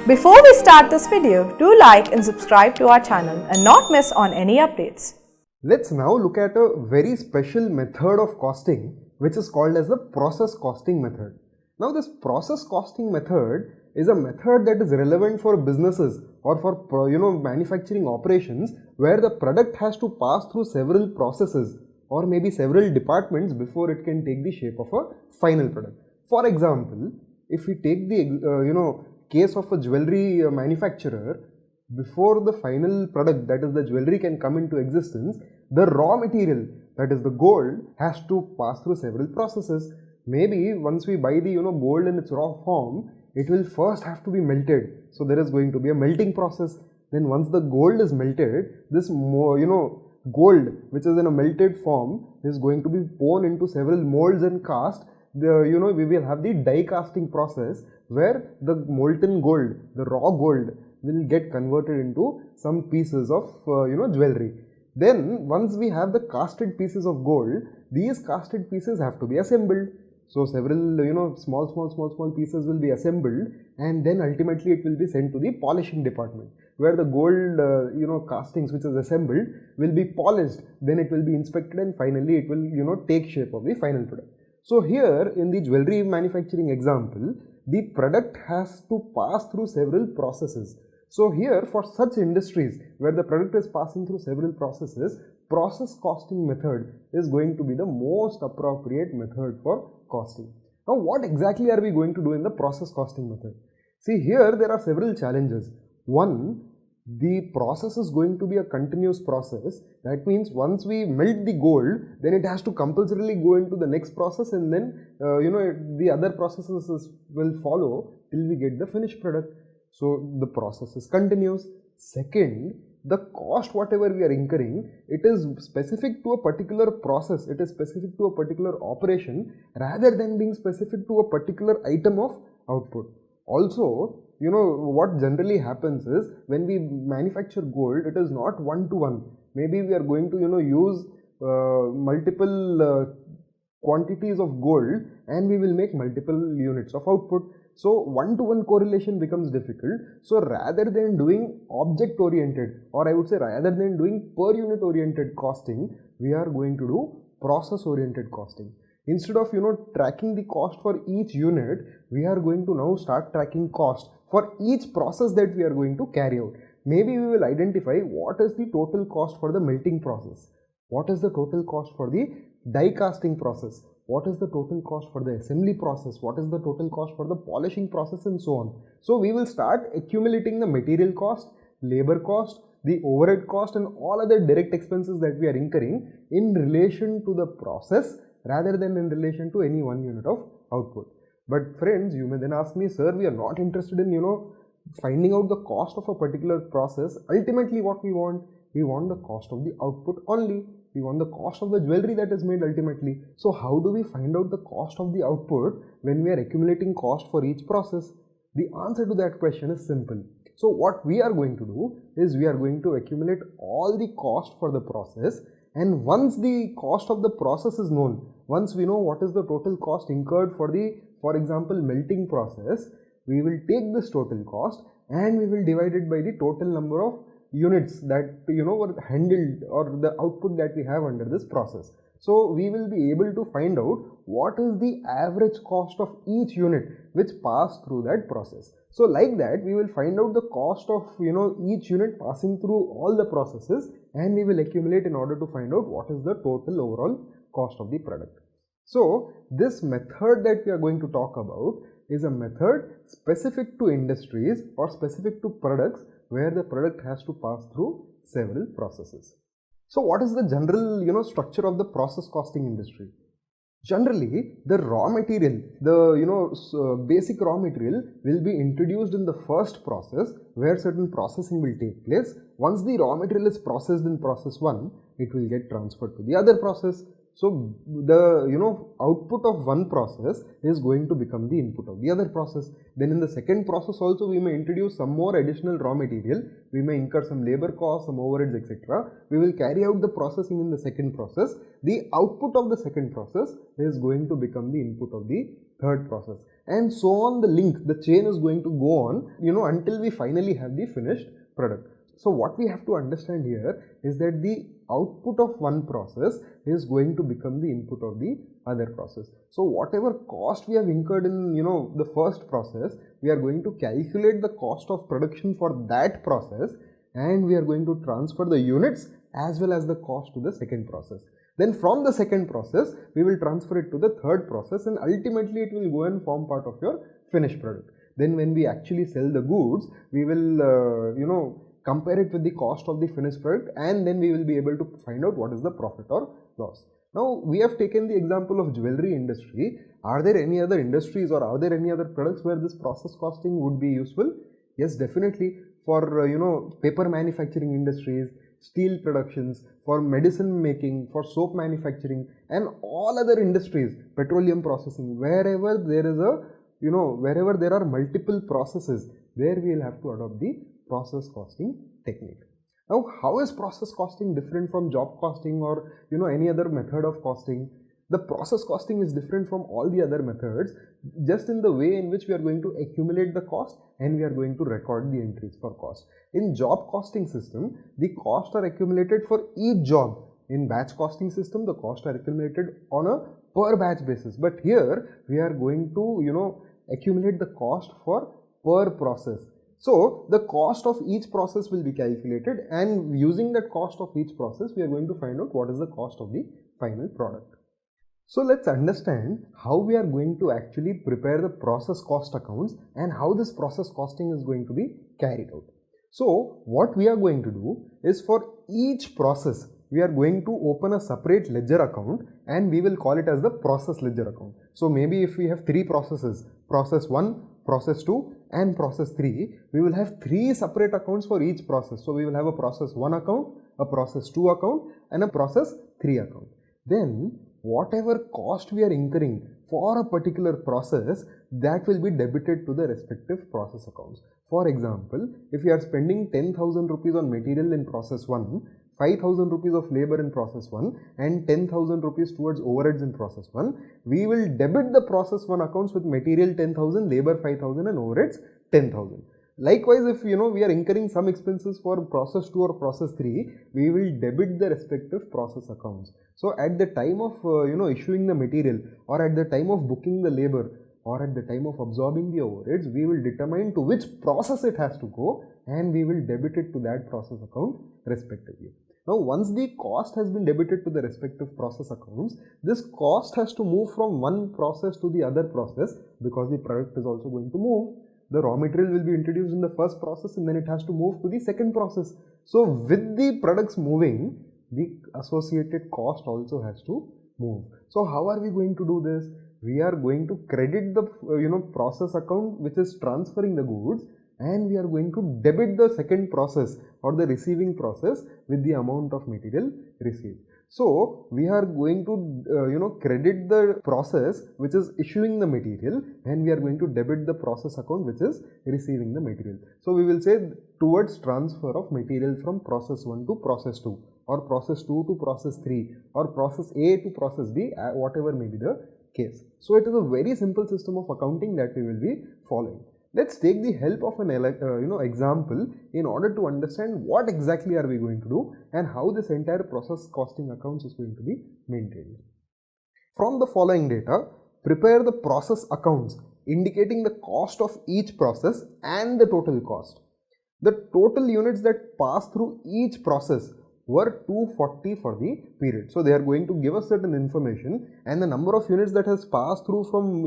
Before we start this video, do like and subscribe to our channel and not miss on any updates. Let's now look at a very special method of costing which is called as the process costing method. Now this process costing method is a method that is relevant for businesses or for manufacturing operations where the product has to pass through several processes or maybe several departments before it can take the shape of a final product. For example, if we take the case of a jewelry manufacturer, before the final product, that is the jewelry, can come into existence, the raw material, that is the gold, has to pass through several processes. Maybe once we buy the gold in its raw form, it will first have to be melted. So there is going to be a melting process. Then once the gold is melted, this gold which is in a melted form is going to be poured into several molds and cast. We will have the die casting process where the molten gold, the raw gold, will get converted into some pieces of jewelry. Then once we have the casted pieces of gold, these casted pieces have to be assembled. So several small pieces will be assembled, and then ultimately it will be sent to the polishing department where the gold castings which is assembled will be polished. Then it will be inspected and finally it will take shape of the final product. So here in the jewelry manufacturing example, the product has to pass through several processes. So here for such industries where the product is passing through several processes, process costing method is going to be the most appropriate method for costing. Now what exactly are we going to do in the process costing method? See, here there are several challenges. One, the process is going to be a continuous process. That means once we melt the gold, then it has to compulsorily go into the next process, and then the other processes will follow till we get the finished product. So the process is continuous. Second, the cost whatever we are incurring, it is specific to a particular process, it is specific to a particular operation rather than being specific to a particular item of output. Also, what generally happens is when we manufacture gold, it is not one-to-one. Maybe we are going to use multiple quantities of gold and we will make multiple units of output. So one-to-one correlation becomes difficult. So rather than doing object-oriented, or I would say rather than doing per-unit-oriented costing, we are going to do process-oriented costing. Instead of tracking the cost for each unit, we are going to now start tracking cost for each process that we are going to carry out. Maybe we will identify what is the total cost for the melting process, what is the total cost for the die casting process, what is the total cost for the assembly process, what is the total cost for the polishing process, and so on. So we will start accumulating the material cost, labor cost, the overhead cost, and all other direct expenses that we are incurring in relation to the process rather than in relation to any one unit of output. But friends, you may then ask me, sir, we are not interested in finding out the cost of a particular process. Ultimately what we want the cost of the output only. We want the cost of the jewelry that is made ultimately. So how do we find out the cost of the output when we are accumulating cost for each process? The answer to that question is simple. So what we are going to do is we are going to accumulate all the cost for the process, and once the cost of the process is known, once we know what is the total cost incurred for the, for example, melting process, we will take this total cost and we will divide it by the total number of units that were handled or the output that we have under this process. So we will be able to find out what is the average cost of each unit which passed through that process. So like that we will find out the cost of each unit passing through all the processes, and we will accumulate in order to find out what is the total overall cost of the product. So this method that we are going to talk about is a method specific to industries or specific to products where the product has to pass through several processes. So what is the general structure of the process costing industry? Generally, the raw material, the basic raw material will be introduced in the first process where certain processing will take place. Once the raw material is processed in process 1, it will get transferred to the other process. So the output of one process is going to become the input of the other process. Then in the second process also we may introduce some more additional raw material. We may incur some labor costs, some overheads, etc. We will carry out the processing in the second process. The output of the second process is going to become the input of the third process. and so on. The link, the chain is going to go on, until we finally have the finished product. So what we have to understand here is that the output of one process is going to become the input of the other process. So whatever cost we have incurred in the first process, we are going to calculate the cost of production for that process, and we are going to transfer the units as well as the cost to the second process. Then from the second process, we will transfer it to the third process, and ultimately it will go and form part of your finished product. Then when we actually sell the goods, we will compare it with the cost of the finished product, and then we will be able to find out what is the profit or loss. Now we have taken the example of jewelry industry. Are there any other industries or are there any other products where this process costing would be useful? Yes, definitely. For paper manufacturing industries, steel productions, for medicine making, for soap manufacturing, and all other industries, petroleum processing, wherever there is wherever there are multiple processes, there we will have to adopt the process costing technique. Now, how is process costing different from job costing or any other method of costing? The process costing is different from all the other methods just in the way in which we are going to accumulate the cost and we are going to record the entries for cost. In job costing system, the costs are accumulated for each job. In batch costing system, the costs are accumulated on a per batch basis. But here we are going to accumulate the cost for per process. So the cost of each process will be calculated, and using that cost of each process, we are going to find out what is the cost of the final product. So let's understand how we are going to actually prepare the process cost accounts and how this process costing is going to be carried out. So what we are going to do is, for each process, we are going to open a separate ledger account and we will call it as the process ledger account. So maybe if we have three processes, process 1, process 2 and process 3, we will have three separate accounts for each process. So we will have a process 1 account, a process 2 account and a process 3 account. Then whatever cost we are incurring for a particular process, that will be debited to the respective process accounts. For example, if you are spending 10,000 rupees on material in process 1, 5,000 rupees of labor in process 1 and 10,000 rupees towards overheads in process 1, we will debit the process 1 accounts with material 10,000, labor 5,000 and overheads 10,000. Likewise, if we are incurring some expenses for process 2 or process 3, we will debit the respective process accounts. So at the time of issuing the material, or at the time of booking the labor, or at the time of absorbing the overheads, we will determine to which process it has to go and we will debit it to that process account respectively. Now once the cost has been debited to the respective process accounts, this cost has to move from one process to the other process, because the product is also going to move. The raw material will be introduced in the first process and then it has to move to the second process. So with the products moving, the associated cost also has to move. So how are we going to do this? We are going to credit the process account which is transferring the goods, and we are going to debit the second process or the receiving process with the amount of material received. So we are going to credit the process which is issuing the material, and we are going to debit the process account which is receiving the material. So we will say towards transfer of material from process 1 to process 2, or process 2 to process 3, or process A to process B, whatever may be the case. So it is a very simple system of accounting that we will be following. Let's take the help of an example in order to understand what exactly are we going to do and how this entire process costing accounts is going to be maintained. From the following data, prepare the process accounts indicating the cost of each process and the total cost. The total units that pass through each process were 240 for the period. So they are going to give us certain information, and the number of units that has passed through from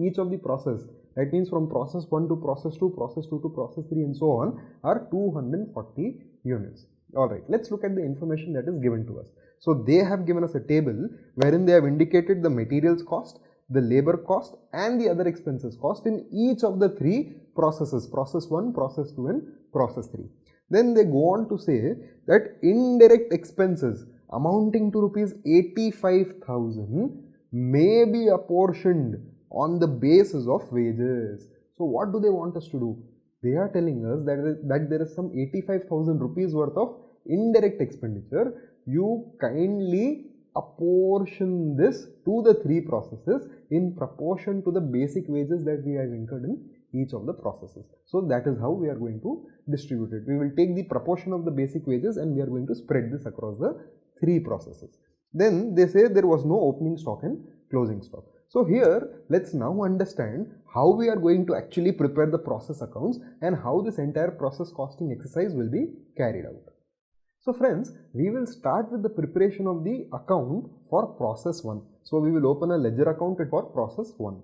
each of the process, that means from process 1 to process 2, process 2 to process 3 and so on, are 240 units. Alright, let's look at the information that is given to us. So they have given us a table wherein they have indicated the materials cost, the labor cost and the other expenses cost in each of the three processes, process 1, process 2 and process 3. Then they go on to say that indirect expenses amounting to rupees 85,000 may be apportioned on the basis of wages. So what do they want us to do? They are telling us that there is some 85,000 rupees worth of indirect expenditure. You kindly apportion this to the three processes in proportion to the basic wages that we have incurred in each of the processes. So that is how we are going to distribute it. We will take the proportion of the basic wages and we are going to spread this across the three processes. Then they say there was no opening stock and closing stock. So here let's now understand how we are going to actually prepare the process accounts and how this entire process costing exercise will be carried out. So friends, we will start with the preparation of the account for process 1. So we will open a ledger account for process 1.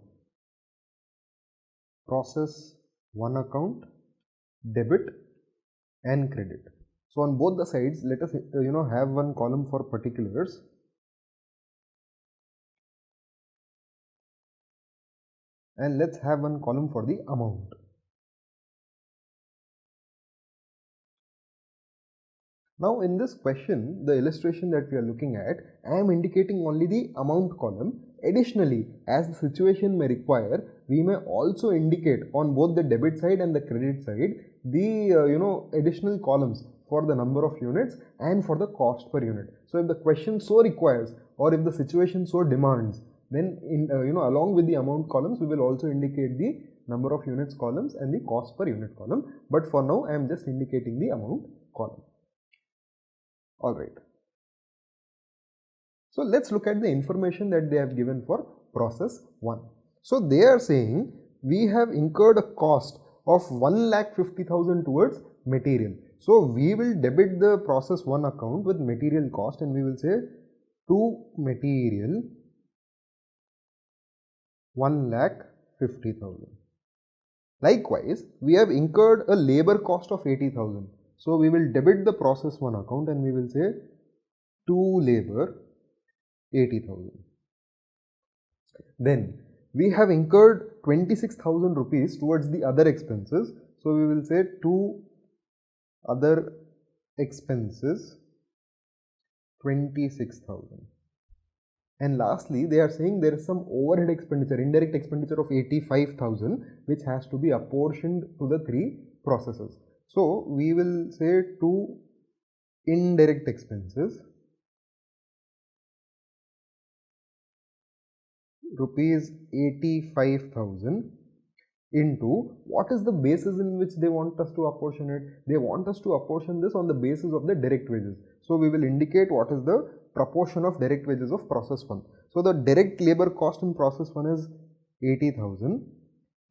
Process 1 account, debit and credit. So on both the sides, let us have one column for particulars. And let's have one column for the amount. Now in this question, the illustration that we are looking at, I am indicating only the amount column. Additionally, as the situation may require, we may also indicate on both the debit side and the credit side the additional columns for the number of units and for the cost per unit. So if the question so requires or if the situation so demands, then along with the amount columns, we will also indicate the number of units columns and the cost per unit column. But for now, I am just indicating the amount column. Alright. So let's look at the information that they have given for process 1. So they are saying we have incurred a cost of 1,50,000 towards material. So we will debit the process 1 account with material cost and we will say to material 1,50,000. Likewise, we have incurred a labor cost of 80,000. So we will debit the process 1 account and we will say to labor 80,000. Then we have incurred 26,000 rupees towards the other expenses. So we will say to other expenses 26,000. And lastly, they are saying there is some overhead expenditure, indirect expenditure of 85,000 which has to be apportioned to the three processes. So we will say to indirect expenses rupees 85,000 into what is the basis in which they want us to apportion it. They want us to apportion this on the basis of the direct wages. So we will indicate what is the proportion of direct wages of process 1. So the direct labor cost in process 1 is 80,000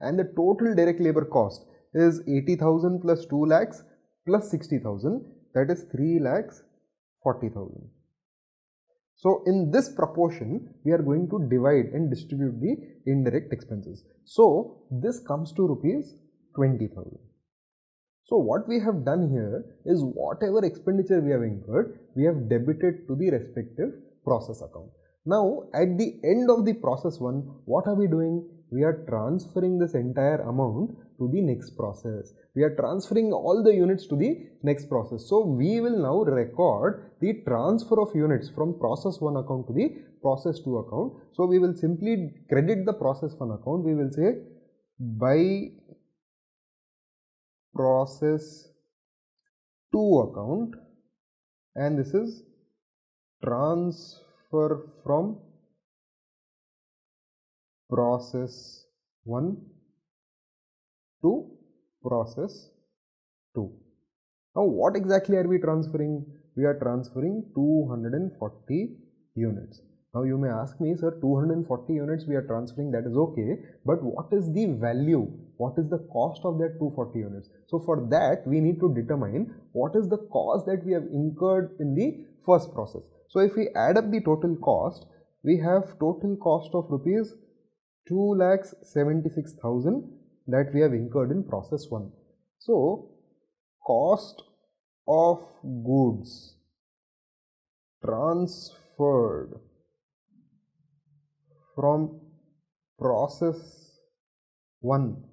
and the total direct labor cost is 80,000 plus 2 lakhs plus 60,000, that is 3,40,000. So in this proportion, we are going to divide and distribute the indirect expenses. So this comes to rupees 20,000. So what we have done here is whatever expenditure we have incurred, we have debited to the respective process account. Now at the end of the process 1, what are we doing? We are transferring this entire amount to the next process. We are transferring all the units to the next process. So we will now record the transfer of units from process 1 account to the process 2 account. So we will simply credit the process 1 account. We will say by process 2 account, and this is transfer from process 1 to process 2. Now what exactly are we transferring? We are transferring 240 units. Now you may ask me, sir, 240 units we are transferring, that is okay, but what is the value? What is the cost of that 240 units? So for that we need to determine what is the cost that we have incurred in the first process. So if we add up the total cost, we have total cost of rupees 2,76,000 that we have incurred in process 1. So cost of goods transferred from process 1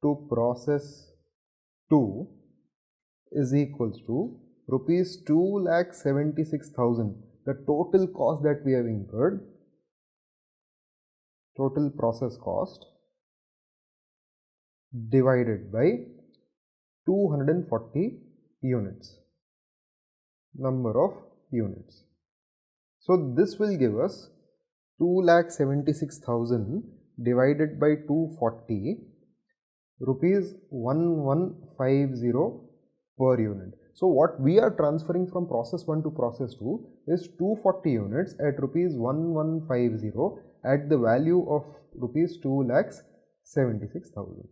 to process 2 is equals to rupees 2,76,000, the total cost that we have incurred, total process cost divided by 240 units, number of units. So this will give us 2,76,000 divided by 240 rupees 1150 per unit. So what we are transferring from process 1 to process 2 is 240 units at rupees 1150 at the value of rupees 2,76,000.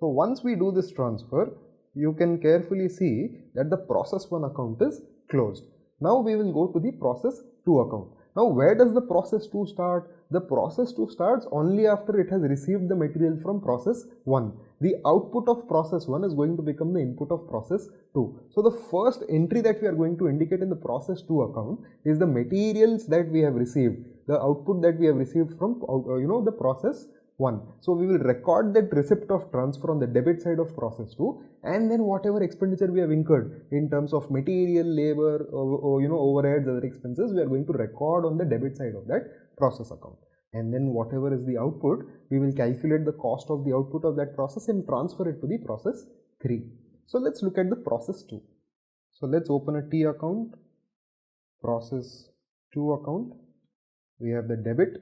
So once we do this transfer, you can carefully see that the process 1 account is closed. Now we will go to the process 2 account. Now where does the process 2 start? The process 2 starts only after it has received the material from process 1. The output of process 1 is going to become the input of process 2. So the first entry that we are going to indicate in the process 2 account is the materials that we have received, the output that we have received from the process 1. So we will record that receipt of transfer on the debit side of process 2, and then whatever expenditure we have incurred in terms of material, labor, overheads, other expenses, we are going to record on the debit side of that process account. And then whatever is the output, we will calculate the cost of the output of that process and transfer it to the process 3. So let's look at the process 2. So let's open a T account, process 2 account. We have the debit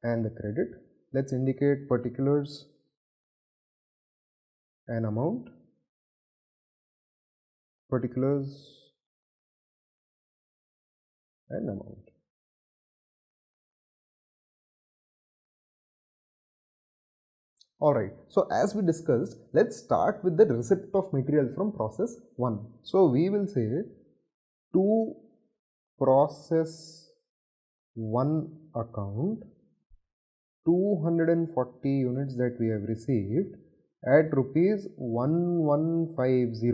and the credit. Let's indicate particulars and amount, particulars and amount. Alright, so as we discussed, let's start with the receipt of material from process 1. So we will say to process 1 account, 240 units that we have received at rupees 1150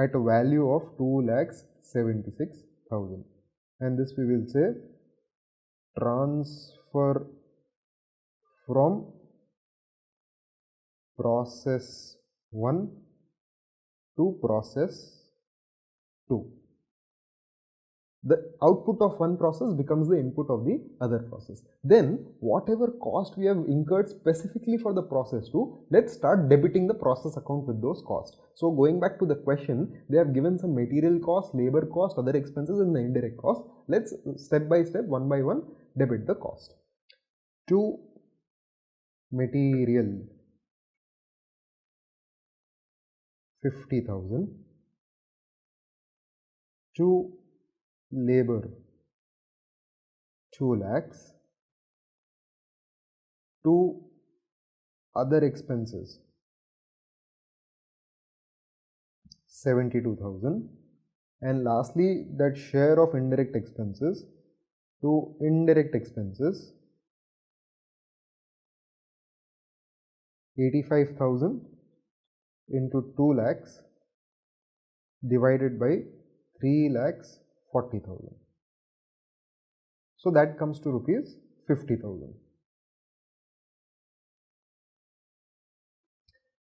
at a value of 2,76,000, and this we will say transfer from process 1 to process 2. The output of one process becomes the input of the other process. Then whatever cost we have incurred specifically for the process 2, let's start debiting the process account with those costs. So going back to the question, they have given some material cost, labor cost, other expenses and the indirect cost. Let's step by step, one by one, debit the cost. To material 50,000, to labor 2 lakhs, to other expenses 72,000, and lastly that share of indirect expenses to indirect expenses 85,000 into 2 lakhs divided by 3,40,000. So that comes to rupees 50,000.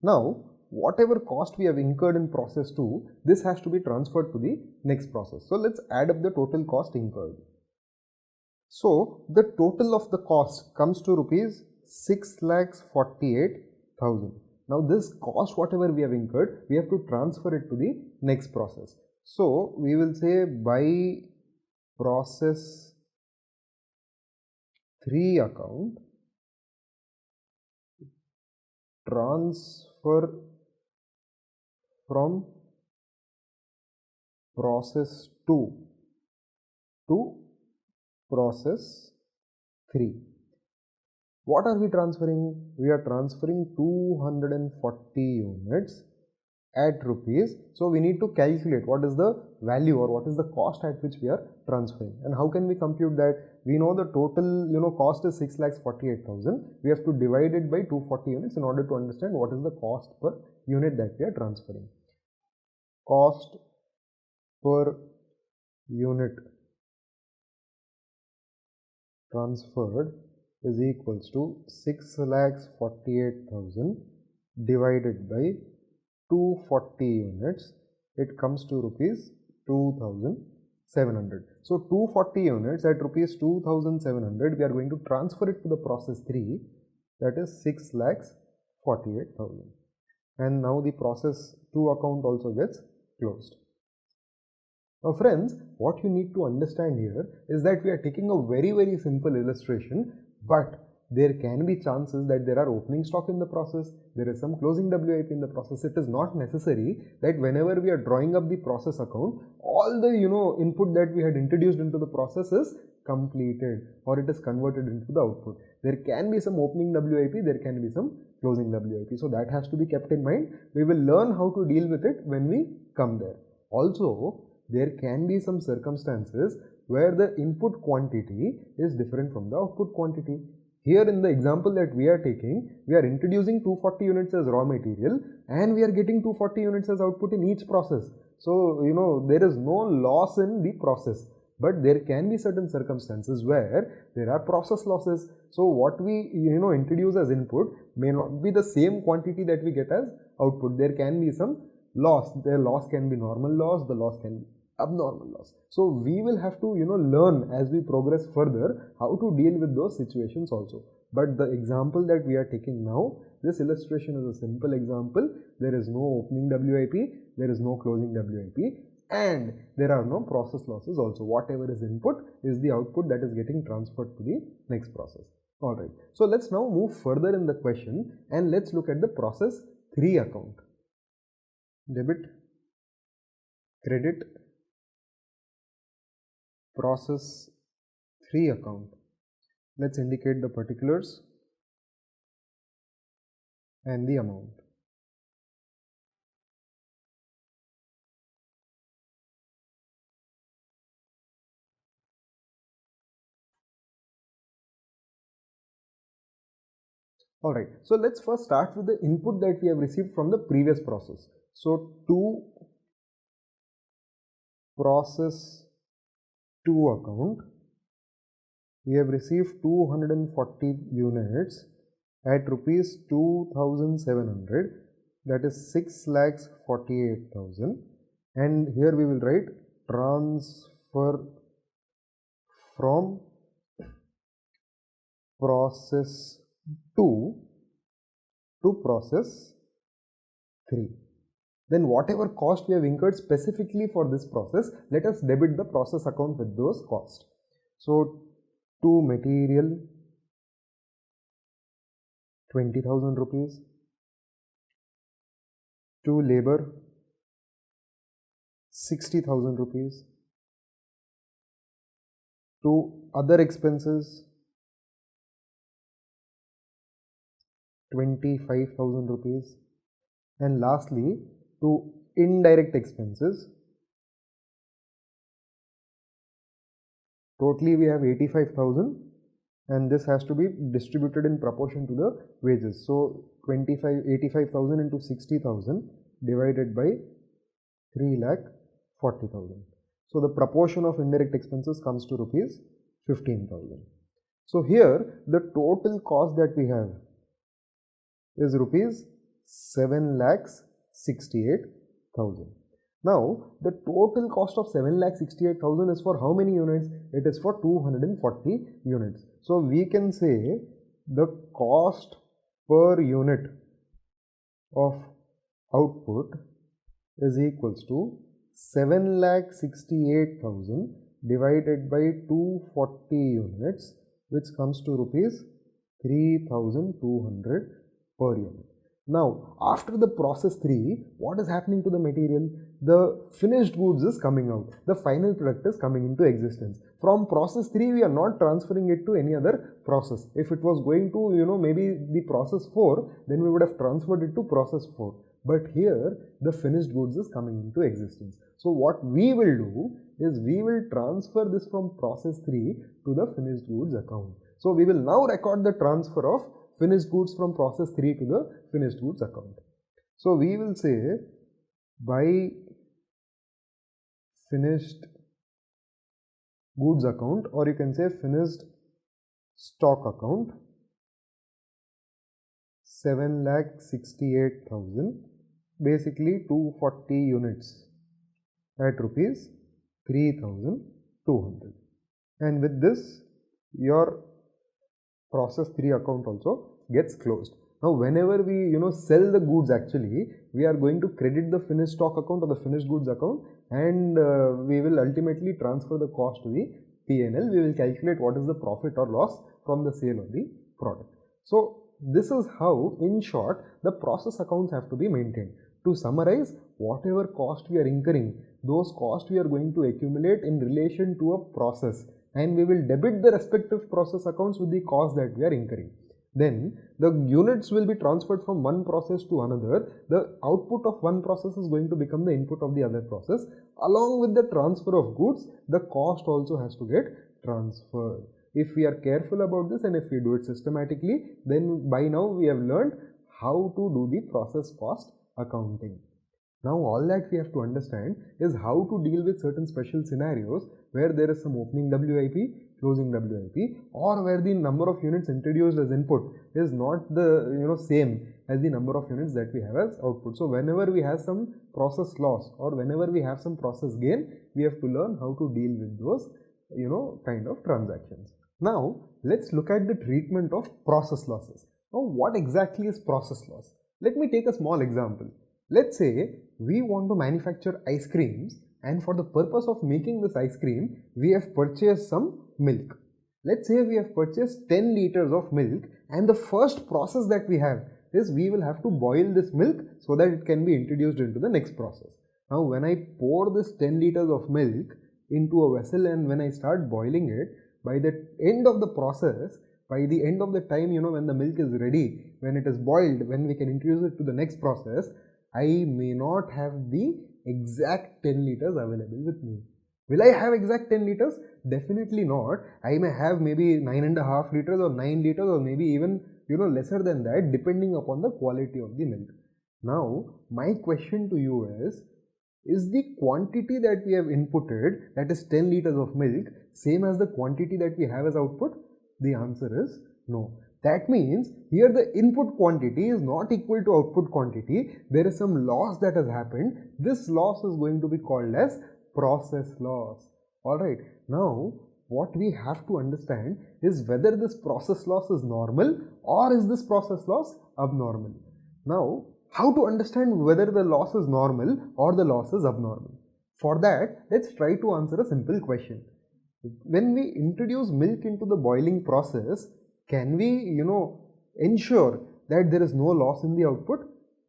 Now whatever cost we have incurred in process 2, this has to be transferred to the next process. So let's add up the total cost incurred. So the total of the cost comes to rupees 6,48,000. Now this cost whatever we have incurred, we have to transfer it to the next process. So we will say by process 3 account, transfer from process 2 to process 3. What are we transferring? We are transferring 240 units at rupees. So we need to calculate what is the value or what is the cost at which we are transferring. And how can we compute that? We know the total cost is 6,48,000. We have to divide it by 240 units in order to understand what is the cost per unit that we are transferring. Cost per unit transferred is equals to 6,48,000 divided by 240 units. It comes to rupees 2,700. So 240 units at rupees 2,700, we are going to transfer it to the process 3, that is 6,48,000. And now the process 2 account also gets closed. Now friends, what you need to understand here is that we are taking a very simple illustration, but there can be chances that there are opening stock in the process, there is some closing WIP in the process. It is not necessary that whenever we are drawing up the process account, all the input that we had introduced into the process is completed or it is converted into the output. There can be some opening WIP, there can be some closing WIP. So that has to be kept in mind. We will learn how to deal with it when we come there. Also, there can be some circumstances where the input quantity is different from the output quantity. Here in the example that we are taking, we are introducing 240 units as raw material and we are getting 240 units as output in each process. So, there is no loss in the process, but there can be certain circumstances where there are process losses. So, what we introduce as input may not be the same quantity that we get as output. There can be some loss. The loss can be normal loss, the loss can be abnormal loss. So we will have to learn as we progress further how to deal with those situations also. But the example that we are taking now, this illustration is a simple example. There is no opening WIP, there is no closing WIP, and there are no process losses also. Whatever is input is the output that is getting transferred to the next process. Alright, so let's now move further in the question and let's look at the process 3 account. Debit, credit, process 3 account. Let's indicate the particulars and the amount. Alright, so let's first start with the input that we have received from the previous process. So to process 2 account, we have received 240 units at rupees 2,700, that is 6,48,000, and here we will write transfer from process 2 to process 3. Then whatever cost we have incurred specifically for this process, let us debit the process account with those costs. So to material 20,000 rupees, to labor 60,000 rupees, to other expenses 25,000 rupees, and lastly to indirect expenses. Totally we have 85,000 and this has to be distributed in proportion to the wages. So 85,000 into 60,000 divided by 3,40,000. So the proportion of indirect expenses comes to rupees 15,000. So here the total cost that we have is rupees 7,68,000. Now the total cost of 7,68,000 is for how many units? It is for 240 units. So we can say the cost per unit of output is equals to 7,68,000 divided by 240 units, which comes to rupees 3,200 per unit. Now, after the process 3, what is happening to the material? The finished goods is coming out. The final product is coming into existence. From process 3, we are not transferring it to any other process. If it was going to, maybe the process 4, then we would have transferred it to process 4. But here, the finished goods is coming into existence. So what we will do is we will transfer this from process 3 to the finished goods account. So we will now record the transfer of finished goods from process 3 to the finished goods account. So we will say by finished goods account, or you can say finished stock account, 7,68,000, basically 240 units at rupees 3,200. And with this, your process 3 account also gets closed. Now whenever we sell the goods, actually we are going to credit the finished stock account or the finished goods account, and we will ultimately transfer the cost to the P&L. We will calculate what is the profit or loss from the sale of the product. So this is how, in short, the process accounts have to be maintained. To summarize, whatever cost we are incurring, those costs we are going to accumulate in relation to a process, and we will debit the respective process accounts with the cost that we are incurring. Then the units will be transferred from one process to another. The output of one process is going to become the input of the other process. Along with the transfer of goods, the cost also has to get transferred. If we are careful about this and if we do it systematically, then by now we have learned how to do the process cost accounting. Now all that we have to understand is how to deal with certain special scenarios where there is some opening WIP, closing WIP, or where the number of units introduced as input is not the same as the number of units that we have as output. So whenever we have some process loss or whenever we have some process gain, we have to learn how to deal with those kind of transactions. Now let's look at the treatment of process losses. Now what exactly is process loss? Let me take a small example. Let's say we want to manufacture ice creams, and for the purpose of making this ice cream, we have purchased some milk. Let's say we have purchased 10 liters of milk, and the first process that we have is we will have to boil this milk so that it can be introduced into the next process. Now when I pour this 10 liters of milk into a vessel and when I start boiling it, by the end of the process, by the end of the time when the milk is ready, when it is boiled, when we can introduce it to the next process, I may not have the exact 10 liters available with me. Will I have exact 10 liters? Definitely not. I may have maybe 9.5 liters or 9 liters or maybe even lesser than that, depending upon the quality of the milk. Now my question to you is the quantity that we have inputted, that is 10 liters of milk, same as the quantity that we have as output? The answer is no. That means here the input quantity is not equal to output quantity. There is some loss that has happened. This loss is going to be called as process loss. Alright, now what we have to understand is whether this process loss is normal or is this process loss abnormal. Now, how to understand whether the loss is normal or the loss is abnormal? For that, let's try to answer a simple question. When we introduce milk into the boiling process, can we, ensure that there is no loss in the output?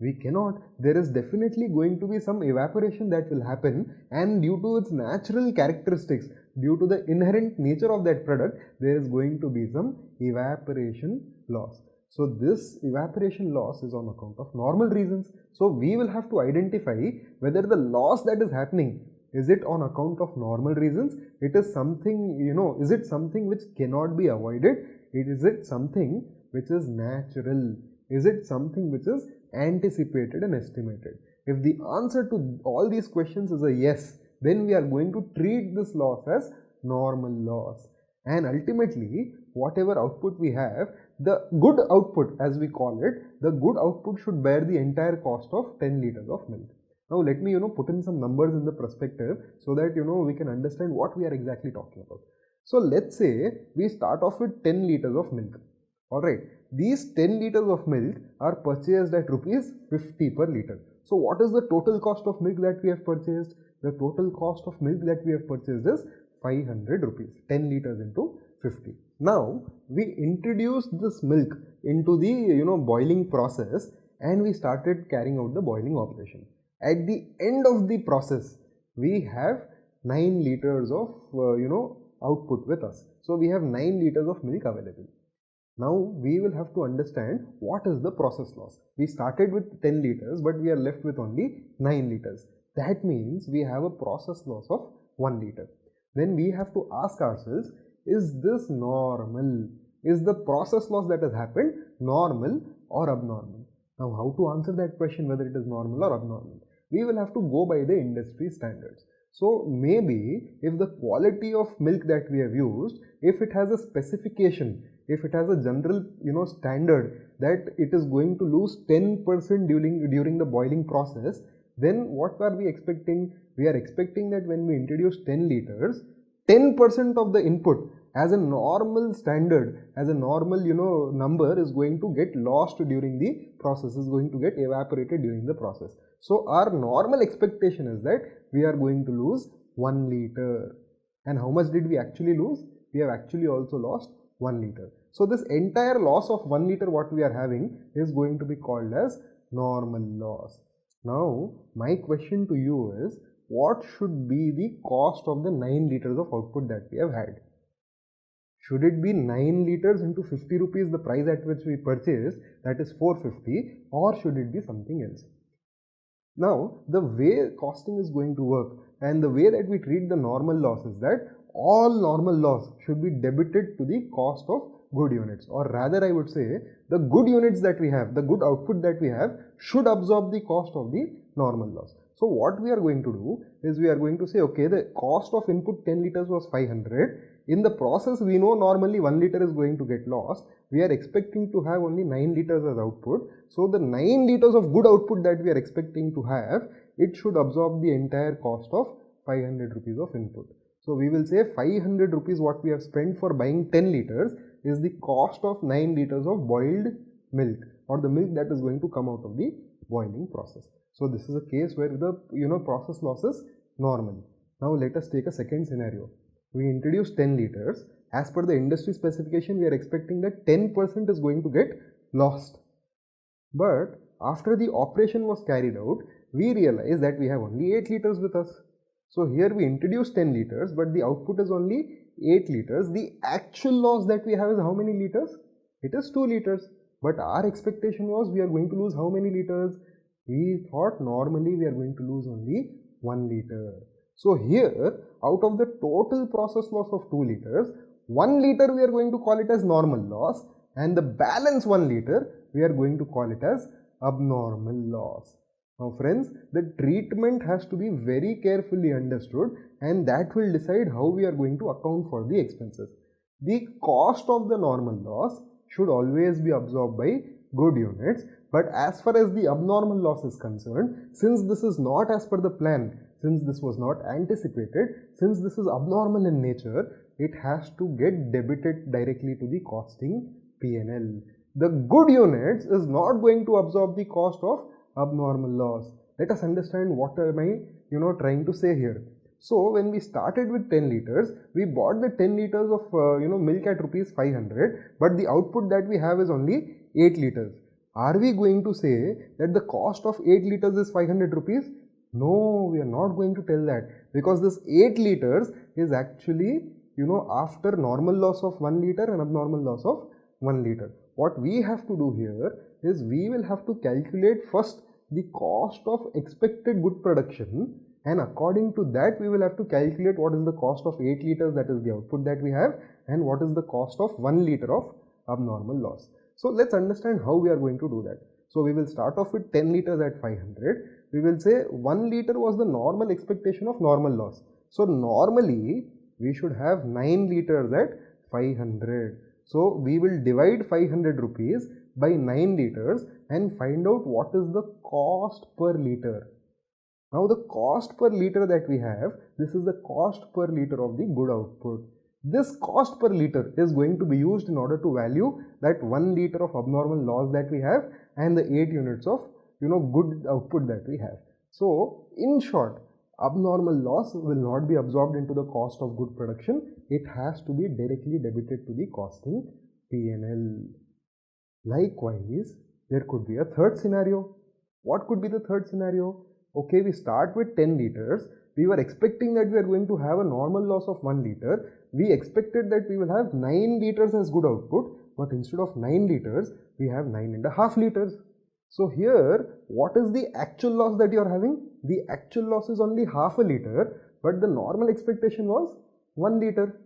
We cannot. There is definitely going to be some evaporation that will happen, and due to its natural characteristics, due to the inherent nature of that product, there is going to be some evaporation loss. So this evaporation loss is on account of normal reasons. So we will have to identify whether the loss that is happening, is it on account of normal reasons? It is something, is it something which cannot be avoided? Is it something which is natural? Is it something which is anticipated and estimated? If the answer to all these questions is a yes, then we are going to treat this loss as normal loss. And ultimately, whatever output we have, the good output, as we call it, the good output should bear the entire cost of 10 liters of milk. Now let me put in some numbers in the perspective so that we can understand what we are exactly talking about. So let's say we start off with 10 liters of milk. Alright, these 10 liters of milk are purchased at rupees 50 per liter. So what is the total cost of milk that we have purchased? The total cost of milk that we have purchased is 500 rupees, 10 liters into 50. Now we introduced this milk into the boiling process, and we started carrying out the boiling operation. At the end of the process, we have 9 liters of output with us. So we have 9 liters of milk available. Now we will have to understand what is the process loss. We started with 10 liters, but we are left with only 9 liters. That means we have a process loss of 1 liter. Then we have to ask ourselves, is this normal? Is the process loss that has happened normal or abnormal? Now how to answer that question, whether it is normal or abnormal? We will have to go by the industry standards. So maybe if the quality of milk that we have used, if it has a specification, if it has a general standard that it is going to lose 10% during the boiling process, then what are we expecting? We are expecting that when we introduce 10 liters, 10% of the input as a normal standard, as a normal number is going to get lost during the process, is going to get evaporated during the process. So our normal expectation is that we are going to lose 1 liter. And how much did we actually lose? We have actually also lost 1 liter. So this entire loss of 1 liter what we are having is going to be called as normal loss. Now my question to you is, what should be the cost of the 9 liters of output that we have had? Should it be 9 liters into 50 rupees, the price at which we purchased, that is 450, or should it be something else? Now, the way costing is going to work and the way that we treat the normal loss is that all normal loss should be debited to the cost of good units, or rather I would say the good units that we have, the good output that we have should absorb the cost of the normal loss. So what we are going to do is we are going to say, okay, the cost of input 10 liters was 500. In the process, we know normally 1 liter is going to get lost. We are expecting to have only 9 liters as output. So the 9 liters of good output that we are expecting to have, it should absorb the entire cost of 500 rupees of input. So we will say 500 rupees what we have spent for buying 10 liters is the cost of 9 liters of boiled milk, or the milk that is going to come out of the boiling process. So this is a case where the process loss is normal. Now let us take a second scenario. We introduce 10 liters. As per the industry specification, we are expecting that 10% is going to get lost. But after the operation was carried out, we realize that we have only 8 liters with us. So here we introduce 10 liters, but the output is only 8 liters. The actual loss that we have is how many liters? It is 2 liters. But our expectation was we are going to lose how many liters? We thought normally we are going to lose only 1 liter. So here, out of the total process loss of 2 liters, 1 liter we are going to call it as normal loss, and the balance 1 liter we are going to call it as abnormal loss. Now friends, the treatment has to be very carefully understood, and that will decide how we are going to account for the expenses. The cost of the normal loss should always be absorbed by good units, but as far as the abnormal loss is concerned, since this is not as per the plan, since this was not anticipated, since this is abnormal in nature, it has to get debited directly to the costing P&L. The good units is not going to absorb the cost of abnormal loss. Let us understand what am I trying to say here. So when we started with 10 liters, we bought the 10 liters of milk at rupees 500, but the output that we have is only 8 liters. Are we going to say that the cost of 8 liters is 500 rupees? No, we are not going to tell that, because this 8 liters is actually after normal loss of 1 liter and abnormal loss of 1 liter. What we have to do here is we will have to calculate first the cost of expected good production, and according to that we will have to calculate what is the cost of 8 liters, that is the output that we have, and what is the cost of 1 liter of abnormal loss. So let's understand how we are going to do that. So we will start off with 10 liters at 500. We will say 1 liter was the normal expectation of normal loss. So normally we should have 9 liters at 500. So we will divide 500 rupees by 9 liters and find out what is the cost per liter. Now the cost per liter that we have, this is the cost per liter of the good output. This cost per liter is going to be used in order to value that 1 liter of abnormal loss that we have and the 8 units of good output that we have. So in short, abnormal loss will not be absorbed into the cost of good production. It has to be directly debited to the costing P&L. Likewise, there could be a third scenario. What could be the third scenario? Okay, we start with 10 liters. We were expecting that we are going to have a normal loss of 1 liter. We expected that we will have 9 liters as good output, but instead of 9 liters, we have 9.5 liters. So here, what is the actual loss that you are having? The actual loss is only half a liter, but the normal expectation was 1 liter.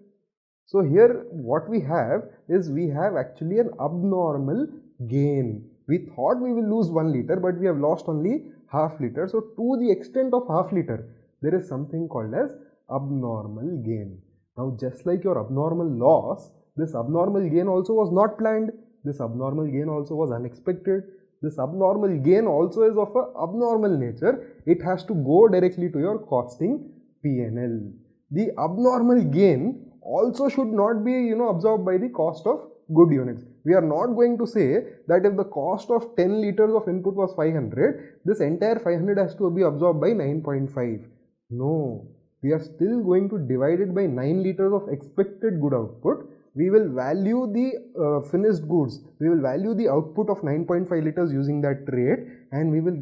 So here, what we have is we have actually an abnormal gain. We thought we will lose 1 liter, but we have lost only half liter. So to the extent of half liter, there is something called as abnormal gain. Now just like your abnormal loss, this abnormal gain also was not planned. This abnormal gain also was unexpected. This abnormal gain also is of a abnormal nature. It has to go directly to your costing P&L. The abnormal gain also should not be absorbed by the cost of good units. We are not going to say that if the cost of 10 liters of input was 500, this entire 500 has to be absorbed by 9.5. No, we are still going to divide it by 9 liters of expected good output. We will value the finished goods. We will value the output of 9.5 liters using that rate, and we will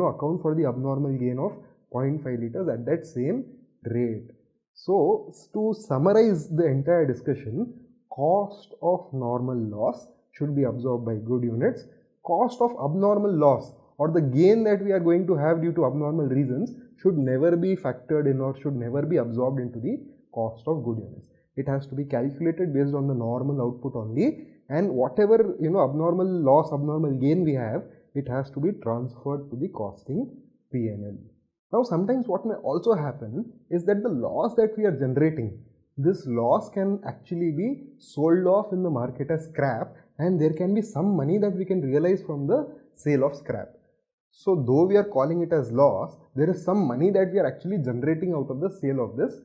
account for the abnormal gain of 0.5 liters at that same rate. So to summarize the entire discussion, cost of normal loss should be absorbed by good units. Cost of abnormal loss, or the gain that we are going to have due to abnormal reasons, should never be factored in or should never be absorbed into the cost of good units. It has to be calculated based on the normal output only, and whatever abnormal loss, abnormal gain we have, it has to be transferred to the costing P&L. Now sometimes what may also happen is that the loss that we are generating, this loss can actually be sold off in the market as scrap, and there can be some money that we can realize from the sale of scrap. So though we are calling it as loss, there is some money that we are actually generating out of the sale of this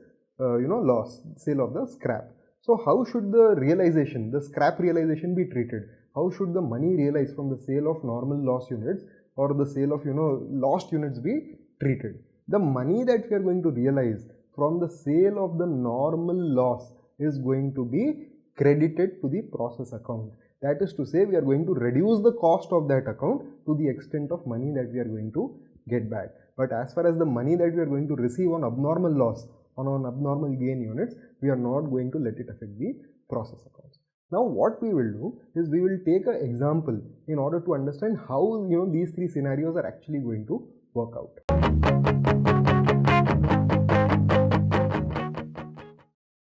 sale of the scrap. So how should the realization, the scrap realization be treated? How should the money realized from the sale of normal loss units or the sale of lost units be treated? The money that we are going to realize from the sale of the normal loss is going to be credited to the process account. That is to say, we are going to reduce the cost of that account to the extent of money that we are going to get back. But as far as the money that we are going to receive on abnormal loss, on abnormal gain units, we are not going to let it affect the process accounts. Now what we will do is we will take an example in order to understand how these three scenarios are actually going to work out.